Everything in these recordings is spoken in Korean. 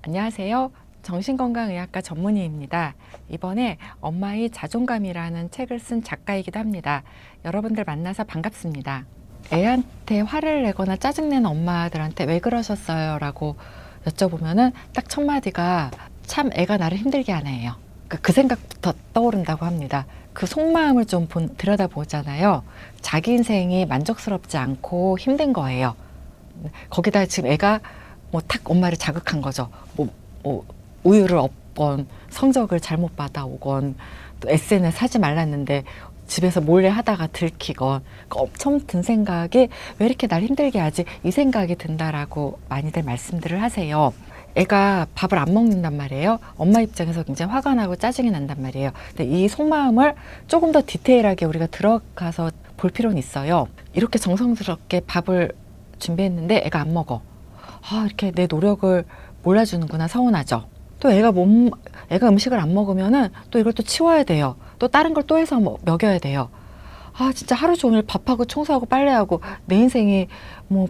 안녕하세요. 정신건강의학과 전문의입니다. 이번에 엄마의 자존감이라는 책을 쓴 작가이기도 합니다. 여러분들 만나서 반갑습니다. 애한테 화를 내거나 짜증내는 엄마들한테 왜 그러셨어요? 라고 여쭤보면은 딱 첫 마디가 참 애가 나를 힘들게 하네요. 그 생각부터 떠오른다고 합니다. 그 속마음을 좀 들여다보잖아요. 자기 인생이 만족스럽지 않고 힘든 거예요. 거기다 지금 애가 탁 엄마를 자극한 거죠. 우유를 없건 성적을 잘못 받아오건 또 SNS 하지 말랐는데 집에서 몰래 하다가 들키건 처음 든 생각이 왜 이렇게 날 힘들게 하지? 이 생각이 든다라고 많이들 말씀들을 하세요. 애가 밥을 안 먹는단 말이에요. 엄마 입장에서 굉장히 화가 나고 짜증이 난단 말이에요. 근데 이 속마음을 조금 더 디테일하게 우리가 들어가서 볼 필요는 있어요. 이렇게 정성스럽게 밥을 준비했는데 애가 안 먹어. 이렇게 내 노력을 몰라주는구나. 서운하죠. 또 애가 음식을 안 먹으면은 또 이걸 또 치워야 돼요. 또 다른 걸 또 해서 먹여야 돼요. 진짜 하루 종일 밥하고 청소하고 빨래하고 내 인생이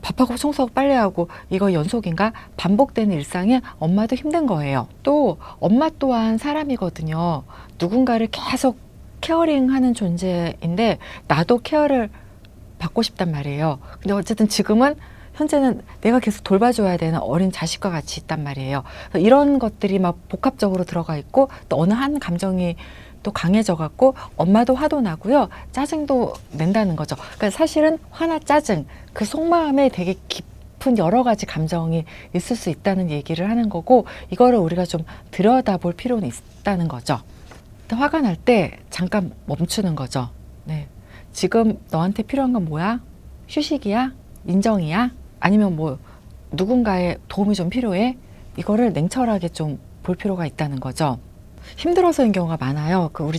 밥하고 청소하고 빨래하고 이거 연속인가? 반복되는 일상에 엄마도 힘든 거예요. 또 엄마 또한 사람이거든요. 누군가를 계속 케어링하는 존재인데 나도 케어를 받고 싶단 말이에요. 근데 어쨌든 지금은 현재는 내가 계속 돌봐줘야 되는 어린 자식과 같이 있단 말이에요. 이런 것들이 막 복합적으로 들어가 있고 또 어느 한 감정이 또 강해져 갖고 엄마도 화도 나고요. 짜증도 낸다는 거죠. 그러니까 사실은 화나 짜증, 그 속마음에 되게 깊은 여러 가지 감정이 있을 수 있다는 얘기를 하는 거고 이거를 우리가 좀 들여다볼 필요는 있다는 거죠. 화가 날 때 잠깐 멈추는 거죠. 네. 지금 너한테 필요한 건 뭐야? 휴식이야? 인정이야? 아니면 누군가의 도움이 좀 필요해? 이거를 냉철하게 좀 볼 필요가 있다는 거죠. 힘들어서인 경우가 많아요. 우리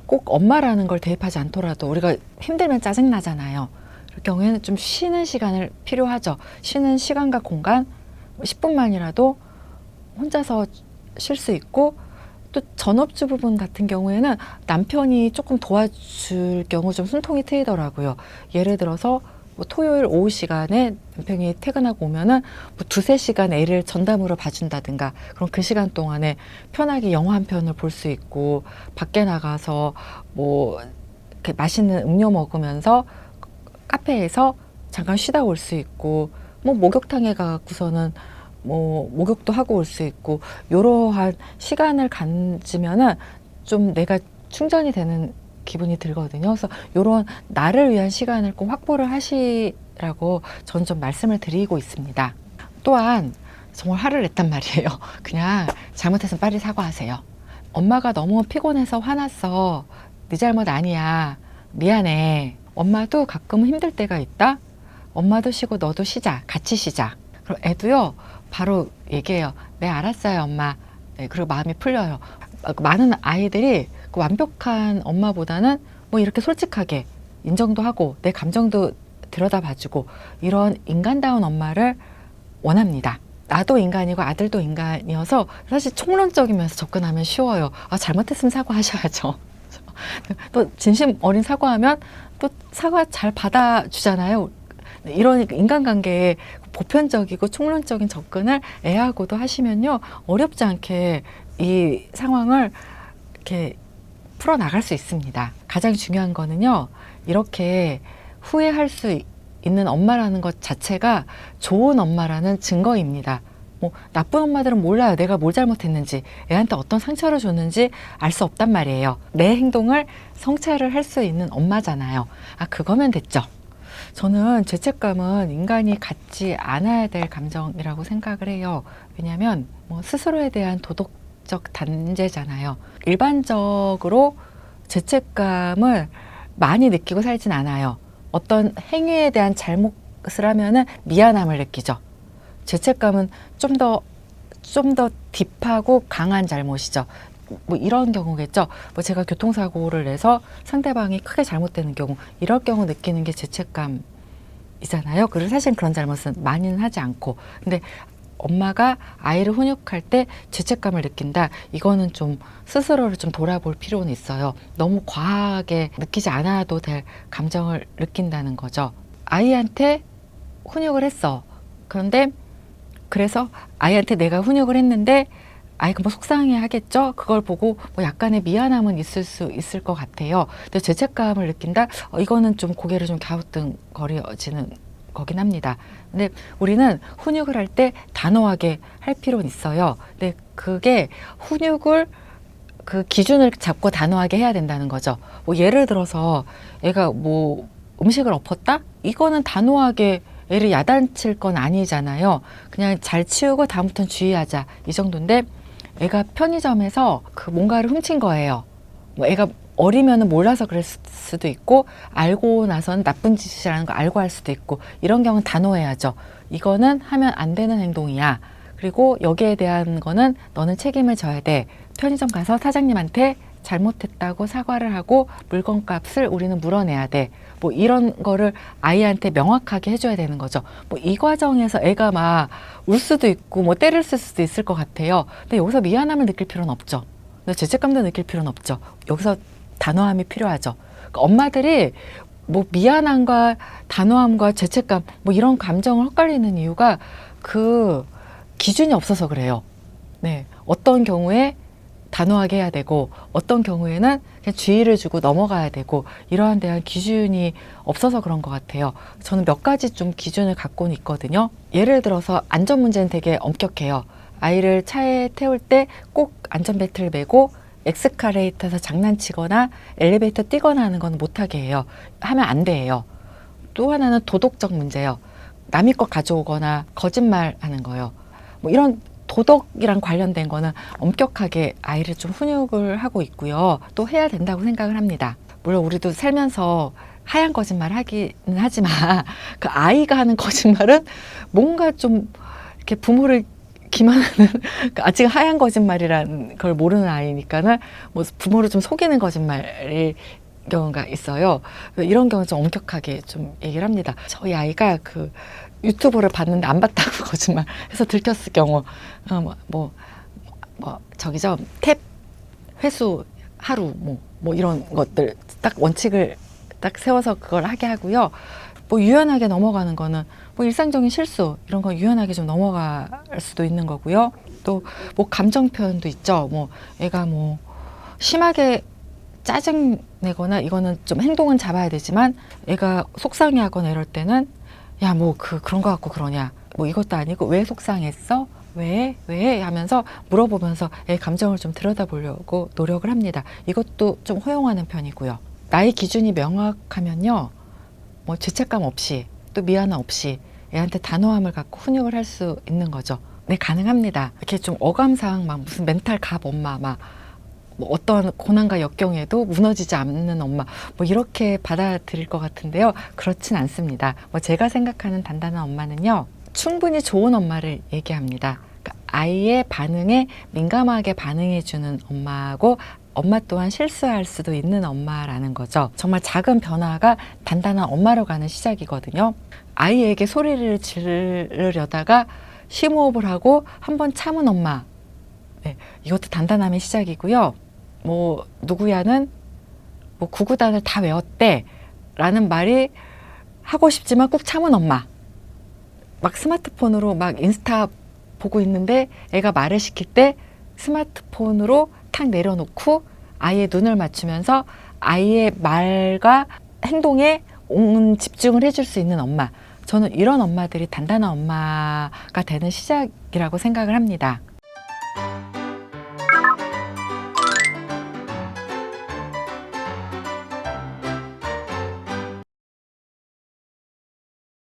꼭 엄마라는 걸 대입하지 않더라도 우리가 힘들면 짜증나잖아요. 그럴 경우에는 좀 쉬는 시간을 필요하죠. 쉬는 시간과 공간 10분만이라도 혼자서 쉴 수 있고 또 전업주부분 같은 경우에는 남편이 조금 도와줄 경우 좀 숨통이 트이더라고요. 예를 들어서 토요일 오후 시간에 남편이 퇴근하고 오면은 두세 시간 애를 전담으로 봐준다든가 그럼 그 시간 동안에 편하게 영화 한 편을 볼 수 있고 밖에 나가서 이렇게 맛있는 음료 먹으면서 카페에서 잠깐 쉬다 올 수 있고 목욕탕에 가고서는 목욕도 하고 올 수 있고 이러한 시간을 가지면은 좀 내가 충전이 되는 기분이 들거든요. 그래서 이런 나를 위한 시간을 꼭 확보를 하시라고 저는 좀 말씀을 드리고 있습니다. 또한 정말 화를 냈단 말이에요. 그냥 잘못했으면 빨리 사과하세요. 엄마가 너무 피곤해서 화났어. 네 잘못 아니야. 미안해. 엄마도 가끔은 힘들 때가 있다. 엄마도 쉬고 너도 쉬자. 같이 쉬자. 그럼 애도요. 바로 얘기해요. 네, 알았어요, 엄마. 네, 그리고 마음이 풀려요. 많은 아이들이 완벽한 엄마보다는 이렇게 솔직하게 인정도 하고 내 감정도 들여다봐주고 이런 인간다운 엄마를 원합니다. 나도 인간이고 아들도 인간이어서 사실 총론적이면서 접근하면 쉬워요. 잘못했으면 사과하셔야죠. 또 진심 어린 사과하면 또 사과 잘 받아주잖아요. 이런 인간관계에 보편적이고 총론적인 접근을 애하고도 하시면요. 어렵지 않게 이 상황을 이렇게 풀어나갈 수 있습니다. 가장 중요한 거는요. 이렇게 후회할 수 있는 엄마라는 것 자체가 좋은 엄마라는 증거입니다. 나쁜 엄마들은 몰라요. 내가 뭘 잘못했는지, 애한테 어떤 상처를 줬는지 알 수 없단 말이에요. 내 행동을 성찰을 할 수 있는 엄마잖아요. 그거면 됐죠. 저는 죄책감은 인간이 갖지 않아야 될 감정이라고 생각을 해요. 왜냐하면 스스로에 대한 도덕적 단죄잖아요. 일반적으로 죄책감을 많이 느끼고 살진 않아요. 어떤 행위에 대한 잘못을 하면은 미안함을 느끼죠. 죄책감은 좀 더 딥하고 강한 잘못이죠. 이런 경우겠죠. 제가 교통사고를 내서 상대방이 크게 잘못되는 경우, 이럴 경우 느끼는 게 죄책감이잖아요. 그래서 사실 그런 잘못은 많이는 하지 않고. 근데 엄마가 아이를 훈육할 때 죄책감을 느낀다. 이거는 좀 스스로를 좀 돌아볼 필요는 있어요. 너무 과하게 느끼지 않아도 될 감정을 느낀다는 거죠. 아이한테 훈육을 했어. 그런데 그래서 아이한테 내가 훈육을 했는데 아이가 뭐 속상해 하겠죠. 그걸 보고 뭐 약간의 미안함은 있을 수 있을 것 같아요. 근데 죄책감을 느낀다? 이거는 좀 고개를 좀 갸우뚱거려지는 거긴 합니다. 근데 우리는 훈육을 할 때 단호하게 할 필요는 있어요. 근데 그게 훈육을 그 기준을 잡고 단호하게 해야 된다는 거죠. 뭐 예를 들어서 애가 뭐 음식을 엎었다? 이거는 단호하게 애를 야단칠 건 아니잖아요. 그냥 잘 치우고 다음부터는 주의하자 이 정도인데 애가 편의점에서 그 뭔가를 훔친 거예요. 뭐 애가 어리면은 몰라서 그럴 수도 있고 알고 나서는 나쁜 짓이라는 거 알고 할 수도 있고 이런 경우는 단호해야죠. 이거는 하면 안 되는 행동이야. 그리고 여기에 대한 거는 너는 책임을 져야 돼. 편의점 가서 사장님한테 잘못했다고 사과를 하고 물건값을 우리는 물어내야 돼. 뭐 이런 거를 아이한테 명확하게 해줘야 되는 거죠. 뭐 이 과정에서 애가 막 울 수도 있고 뭐 때릴 수도 있을 것 같아요. 근데 여기서 미안함을 느낄 필요는 없죠. 죄책감도 느낄 필요는 없죠. 여기서 단호함이 필요하죠. 그러니까 엄마들이 뭐 미안함과 단호함과 죄책감 뭐 이런 감정을 헛갈리는 이유가 그 기준이 없어서 그래요. 네, 어떤 경우에 단호하게 해야 되고 어떤 경우에는 그냥 주의를 주고 넘어가야 되고 이러한 대한 기준이 없어서 그런 것 같아요. 저는 몇 가지 좀 기준을 갖고는 있거든요. 예를 들어서 안전 문제는 되게 엄격해요. 아이를 차에 태울 때 꼭 안전벨트를 매고 엑스카레이터에서 장난치거나 엘리베이터 뛰거나 하는 건 못하게 해요. 하면 안 돼요. 또 하나는 도덕적 문제예요. 남의 것 가져오거나 거짓말하는 거예요. 뭐 이런 도덕이랑 관련된 거는 엄격하게 아이를 좀 훈육을 하고 있고요. 또 해야 된다고 생각을 합니다. 물론 우리도 살면서 하얀 거짓말 하기는 하지만 그 아이가 하는 거짓말은 뭔가 좀 이렇게 부모를 기만하는 아직 하얀 거짓말이라는 걸 모르는 아이니까는 뭐 부모를 좀 속이는 거짓말일 경우가 있어요. 이런 경우 좀 엄격하게 좀 얘기를 합니다. 저희 아이가 그 유튜브를 봤는데 안 봤다고 거짓말 해서 들켰을 경우 저기죠 탭 회수 하루 뭐 이런 것들 딱 원칙을 딱 세워서 그걸 하게 하고요. 뭐 유연하게 넘어가는 거는 뭐 일상적인 실수 이런 거 유연하게 좀 넘어갈 수도 있는 거고요. 또 뭐 감정 표현도 있죠. 뭐 애가 뭐 심하게 짜증 내거나 이거는 좀 행동은 잡아야 되지만 애가 속상해하거나 이럴 때는 야 뭐 그런 거 갖고 그러냐 뭐 이것도 아니고 왜 속상했어? 왜 하면서 물어보면서 애 감정을 좀 들여다보려고 노력을 합니다. 이것도 좀 허용하는 편이고요. 나의 기준이 명확하면요. 뭐 죄책감 없이 또 미안함 없이 애한테 단호함을 갖고 훈육을 할 수 있는 거죠. 네, 가능합니다. 이렇게 좀 어감상 막 무슨 멘탈 갑 엄마 막 뭐 어떤 고난과 역경에도 무너지지 않는 엄마 뭐 이렇게 받아들일 것 같은데요. 그렇진 않습니다. 뭐 제가 생각하는 단단한 엄마는요. 충분히 좋은 엄마를 얘기합니다. 그러니까 아이의 반응에 민감하게 반응해주는 엄마고 엄마 또한 실수할 수도 있는 엄마라는 거죠. 정말 작은 변화가 단단한 엄마로 가는 시작이거든요. 아이에게 소리를 지르려다가 심호흡을 하고 한번 참은 엄마. 네, 이것도 단단함의 시작이고요. 뭐 누구야는 뭐 구구단을 다 외웠대 라는 말이 하고 싶지만 꾹 참은 엄마. 막 스마트폰으로 막 인스타 보고 있는데 애가 말을 시킬 때 스마트폰으로 탁 내려놓고 아이의 눈을 맞추면서 아이의 말과 행동에 온 집중을 해줄 수 있는 엄마. 저는 이런 엄마들이 단단한 엄마가 되는 시작이라고 생각을 합니다.